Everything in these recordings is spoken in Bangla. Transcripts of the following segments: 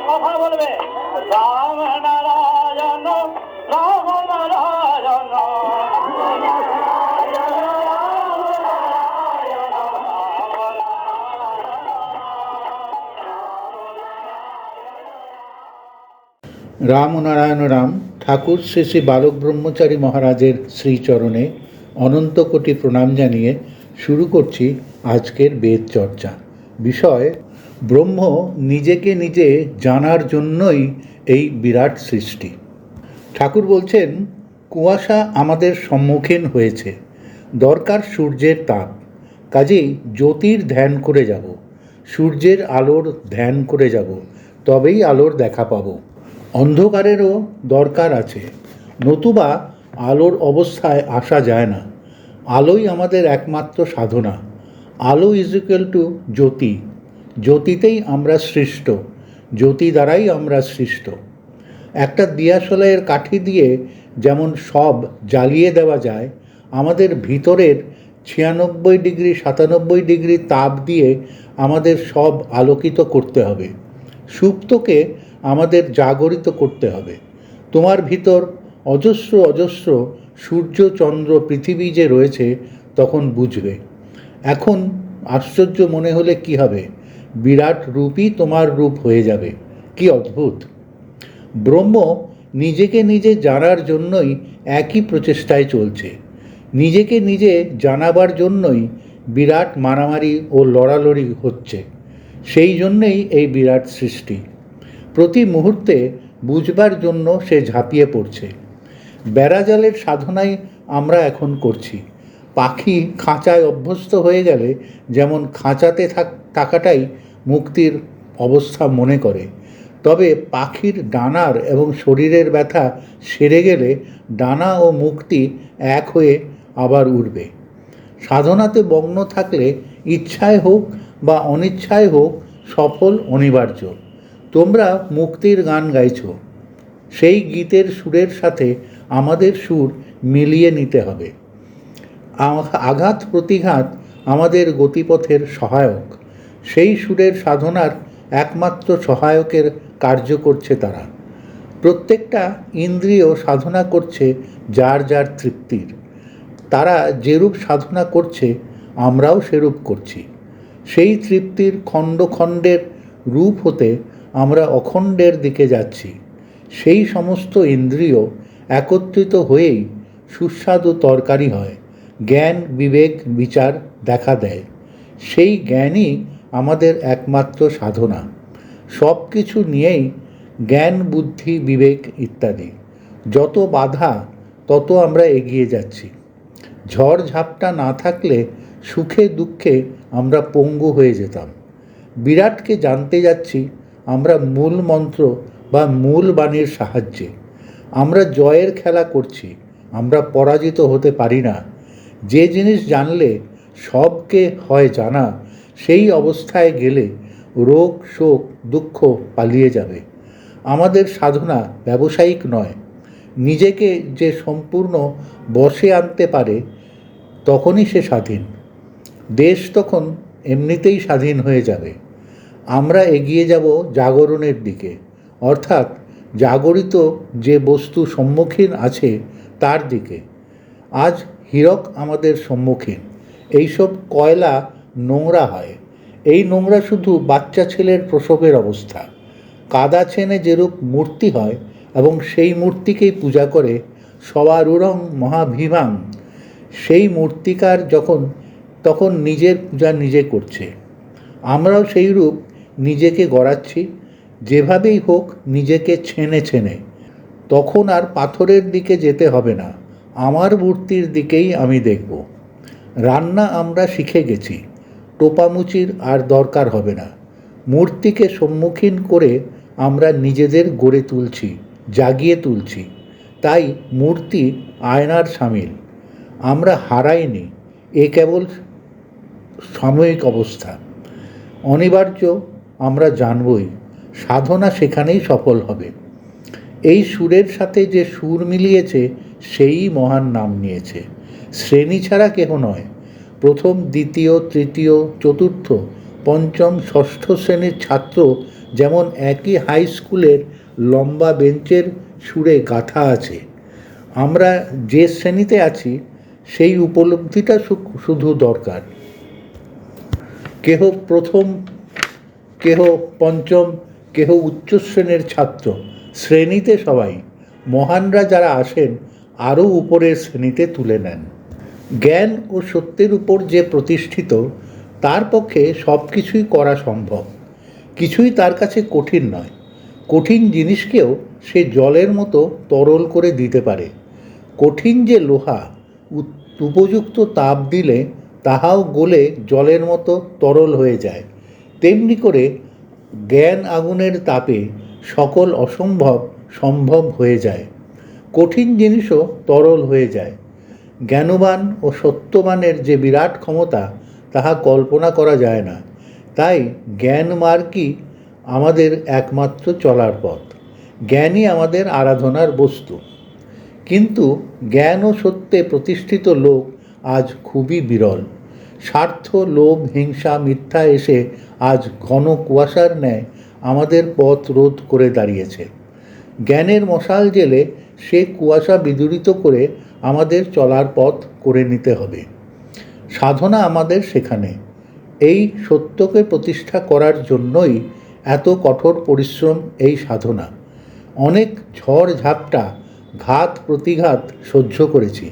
কথা বলবে রাম নারায়ণ রাম নারায়ণ। রাম নারায়ণ রাম। ঠাকুর শ্রী শ্রী বালক ব্রহ্মচারী মহারাজের শ্রীচরণে অনন্ত কোটি প্রণাম জানিয়ে শুরু করছি আজকের বেদ চর্চা। বিষয় ব্রহ্ম নিজেকে নিজে জানার জন্যই এই বিরাট সৃষ্টি। ঠাকুর বলছেন, কুয়াশা আমাদের সম্মুখীন হয়েছে, দরকার সূর্যের তাপ, কাজেই জ্যোতির ধ্যান করে যাব, সূর্যের আলোর ধ্যান করে যাব, তবেই আলোর দেখা পাবো। অন্ধকারেরও দরকার আছে, নতুবা আলোর অবস্থায় আসা যায় না। আলোই আমাদের একমাত্র সাধনা। আলো ইজ ইকুয়াল টু জ্যোতি। জ্যোতিতেই আমরা সৃষ্ট, জ্যোতি দ্বারাই আমরা সৃষ্ট। একটা দিয়াশলাইয়ের কাঠি দিয়ে যেমন সব জ্বালিয়ে দেওয়া যায়, আমাদের ভিতরের 96 ডিগ্রি 97 ডিগ্রি তাপ দিয়ে আমাদের সব আলোকিত করতে হবে। সুপ্তকে আমাদের জাগরিত করতে হবে। তোমার ভিতর অজস্র অজস্র সূর্য চন্দ্র পৃথিবী যে রয়েছে, তখন বুঝবে। এখন আশ্চর্য মনে হলে কি হবে, বিরাট রূপই তোমার রূপ হয়ে যাবে। কি অদ্ভুত! ব্রহ্ম নিজেকে নিজে জানার জন্যই একই প্রচেষ্টায় চলছে। নিজেকে নিজে জানাবার জন্যই বিরাট মারামারি ও লড়ালড়ি হচ্ছে। সেই জন্যেই এই বিরাট সৃষ্টি। প্রতি মুহূর্তে বুঝবার জন্য সে ঝাঁপিয়ে পড়ছে। বেড়াজালের সাধনাই আমরা এখন করছি। পাখি খাঁচায় অভ্যস্ত হয়ে গেলে যেমন খাঁচাতে থাকাটাই মুক্তির অবস্থা মনে করে, তবে পাখির ডানার এবং শরীরের ব্যথা সেরে গেলে ডানা ও মুক্তি এক হয়ে আবার উড়বে। সাধনাতে মগ্ন থাকলে ইচ্ছায় হোক বা অনিচ্ছায় হোক সফল অনিবার্য। তোমরা মুক্তির গান গাইছ, সেই গীতের সুরের সাথে আমাদের সুর মিলিয়ে নিতে হবে। আঘাত প্রতিঘাত আমাদের গতিপথের সহায়ক। সেই সুরের সাধনার একমাত্র সহায়কের কার্য করছে তারা। প্রত্যেকটা ইন্দ্রিয় সাধনা করছে যার যার তৃপ্তির। তারা যেরূপ সাধনা করছে, আমরাও সেরূপ করছি। সেই তৃপ্তির খণ্ড খণ্ডের রূপ হতে আমরা অখণ্ডের দিকে যাচ্ছি। সেই সমস্ত ইন্দ্রিয় একত্রিত হয়েই সুস্বাদু তরকারি হয়, জ্ঞান বিবেক বিচার দেখা দেয়। সেই জ্ঞানই আমাদের একমাত্র সাধনা। সব কিছু নিয়েই জ্ঞান বুদ্ধি বিবেক ইত্যাদি। যত বাধা তত আমরা এগিয়ে যাচ্ছি। ঝড় ঝাপটা না থাকলে সুখে দুঃখে আমরা পঙ্গু হয়ে যেতাম। বিরাটকে জানতে যাচ্ছি আমরা মূল মন্ত্র বা মূল বাণীর সাহায্যে। আমরা জয়ের খেলা করছি, আমরা পরাজিত হতে পারি না। যে জিনিস জানলে সবকে হয় জানা, সেই অবস্থায় গেলে রোগ শোক দুঃখ পালিয়ে যাবে। আমাদের সাধনা ব্যবসায়িক নয়। নিজেকে যে সম্পূর্ণ বশে আনতে পারে, তখনই সে স্বাধীন। দেশ তখন এমনিতেই স্বাধীন হয়ে যাবে। আমরা এগিয়ে যাব জাগরণের দিকে, অর্থাৎ জাগরিত যে বস্তু সম্মুখীন আছে তার দিকে। আজ হীরক আমাদের সম্মুখীন। এইসব কয়লা নোংরা হয়। এই নোংরা শুধু বাচ্চা ছেলের প্রসবের অবস্থা। কাদা ছেনে যেরূপ মূর্তি হয় এবং সেই মূর্তিকেই পূজা করে সবারুরং মহাভিমাং, সেই মূর্তিকার তখন নিজের পূজা নিজে করছে। আমরাও সেই রূপ নিজেকে গড়াচ্ছি, যেভাবেই হোক নিজেকে ছেনে ছেনে। তখন আর পাথরের দিকে যেতে হবে না, আমার মূর্তির দিকেই আমি দেখব। রান্না আমরা শিখে গেছি, টোপামুচির আর দরকার হবে না। মূর্তিকে সম্মুখীন করে আমরা নিজেদের গড়ে তুলছি, জাগিয়ে তুলছি। তাই মূর্তি আয়নার সামিল। আমরা হারাইনি, এ কেবল সাময়িক অবস্থা। অনিবার্য আমরা জানবই। সাধনা সেখানেই সফল হবে। এই সুরের সাথে যে সুর মিলিয়েছে সেই মহান নাম নিয়েছে। শ্রেণী ছাড়া কেহ নয়। প্রথম, দ্বিতীয়, তৃতীয়, চতুর্থ, পঞ্চম, ষষ্ঠ শ্রেণীর ছাত্র যেমন একই হাই স্কুলের লম্বা বেঞ্চের সুরে গাথা আছে। আমরা যে শ্রেণীতে আছি সেই উপলব্ধিটা শুধু দরকার। কেহ প্রথম, কেহ পঞ্চম, কেহ উচ্চ শ্রেণীর ছাত্র, শ্রেণীতে সবাই। মহানরা যারা আসেন আরও উপরের শ্রেণীতে তুলে নেন। জ্ঞান ও সত্যের উপর যে প্রতিষ্ঠিত, তার পক্ষে সব কিছুই করা সম্ভব। কিছুই তার কাছে কঠিন নয়। কঠিন জিনিসকেও সে জলের মতো তরল করে দিতে পারে। কঠিন যে লোহা, উপযুক্ত তাপ দিলে তাহাও গলে জলের মতো তরল হয়ে যায়। তেমনি করে জ্ঞান আগুনের তাপে সকল অসম্ভব সম্ভব হয়ে যায়। কঠিন জিনিসও তরল হয়ে যায়। জ্ঞানবান ও সত্যবানের যে বিরাট ক্ষমতা, তাহা কল্পনা করা যায় না। তাই জ্ঞান মার্গই আমাদের একমাত্র চলার পথ। জ্ঞানই আমাদের আরাধনার বস্তু। কিন্তু জ্ঞান ও সত্যে প্রতিষ্ঠিত লোক আজ খুবই বিরল। স্বার্থ, লোভ, হিংসা, মিথ্যা এসে আজ ঘন কুয়াশার ন্যায় আমাদের পথ রোধ করে দাঁড়িয়েছে। জ্ঞানের মশাল জেলে সে কুয়াশা বিদূরিত করে আমাদের চলার পথ করে নিতে হবে। সাধনা আমাদের সেখানে। এই সত্যকে প্রতিষ্ঠা করার জন্যই এত কঠোর পরিশ্রম, এই সাধনা। অনেক ঝড় ঝাপটা, ঘাত প্রতিঘাত সহ্য করেছি,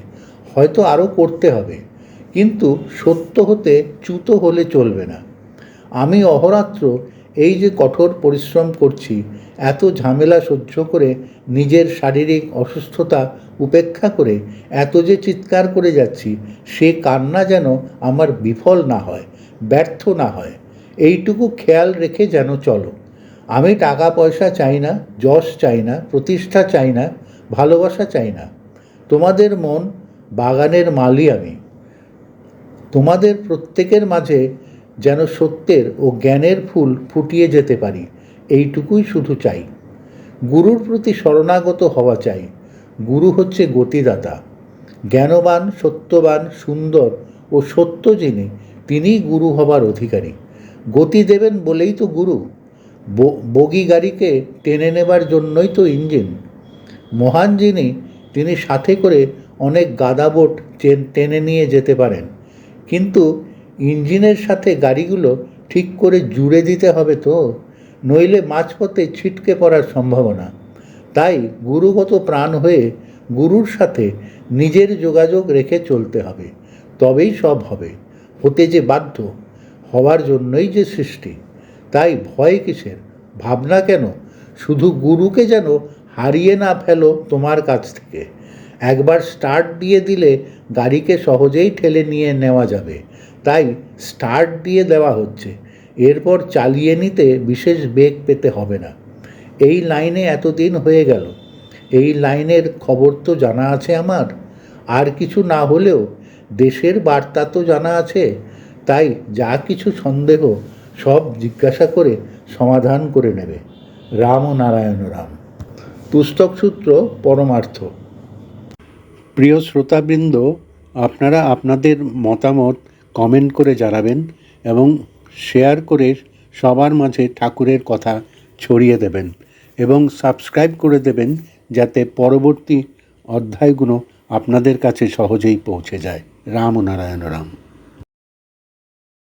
হয়তো আরও করতে হবে। কিন্তু সত্য হতে চ্যুত হলে চলবে না। আমি অহরাত্র এই যে কঠোর পরিশ্রম করছি, এত ঝামেলা সহ্য করে, নিজের শারীরিক অসুস্থতা উপেক্ষা করে এত যে চিৎকার করে যাচ্ছি, সে কান্না যেন আমার বিফল না হয়, ব্যর্থ না হয়, এইটুকু খেয়াল রেখে যেন চলো। আমি টাকা পয়সা চাই না, যশ চাই না, প্রতিষ্ঠা চাই না, ভালোবাসা চাই না। তোমাদের মন বাগানের মালি আমি। তোমাদের প্রত্যেকের মাঝে যেন সত্যের ও জ্ঞানের ফুল ফুটিয়ে যেতে পারি, এইটুকুই শুধু চাই। গুরুর প্রতি শরণাগত হওয়া চাই। গুরু হচ্ছে গতিদাতা। জ্ঞানবান, সত্যবান, সুন্দর ও সত্য যিনি, তিনিই গুরু হবার অধিকারী। গতি দেবেন বলেই তো গুরু। বগি গাড়িকে টেনে নেবার জন্যই তো ইঞ্জিন। মহান যিনি, তিনি সাথে করে অনেক গাদাবোট টেনে নিয়ে যেতে পারেন। কিন্তু ইঞ্জিনের সাথে গাড়িগুলো ঠিক করে জুড়ে দিতে হবে তো, নইলে মাঝপথে ছিটকে পড়ার সম্ভাবনা। তাই গুরুগত প্রাণ হয়ে গুরুর সাথে নিজের যোগাযোগ রেখে চলতে হবে, তবেই সব হবে। হতে যে বাধ্য, হওয়ার জন্যই যে সৃষ্টি। তাই ভয় কিসের, ভাবনা কেন? শুধু গুরুকে যেন হারিয়ে না ফেলো তোমার কাছ থেকে। একবার স্টার্ট দিয়ে দিলে গাড়িকে সহজেই ঠেলে নিয়ে নেওয়া যাবে। তাই স্টার্ট দিয়ে দেওয়া হচ্ছে, এরপর চালিয়ে নিতে বিশেষ বেগ পেতে হবে না। এই লাইনে এতদিন হয়ে গেল, এই লাইনের খবর তো জানা আছে আমার। আর কিছু না হলেও দেশের বার্তা তো জানা আছে। তাই যা কিছু সন্দেহ সব জিজ্ঞাসা করে সমাধান করে নেবে। রাম ও নারায়ণ রাম। পুস্তক সূত্র পরমার্থ। প্রিয় শ্রোতাবৃন্দ, আপনারা আপনাদের মতামত কমেন্ট করে জানাবেন এবং শেয়ার করে সবার মাঝে ঠাকুরের কথা ছড়িয়ে দেবেন এবং সাবস্ক্রাইব করে দেবেন, যাতে পরবর্তী অধ্যায়গুলো আপনাদের কাছে সহজেই পৌঁছে যায়। রাম ও নারায়ণ রাম।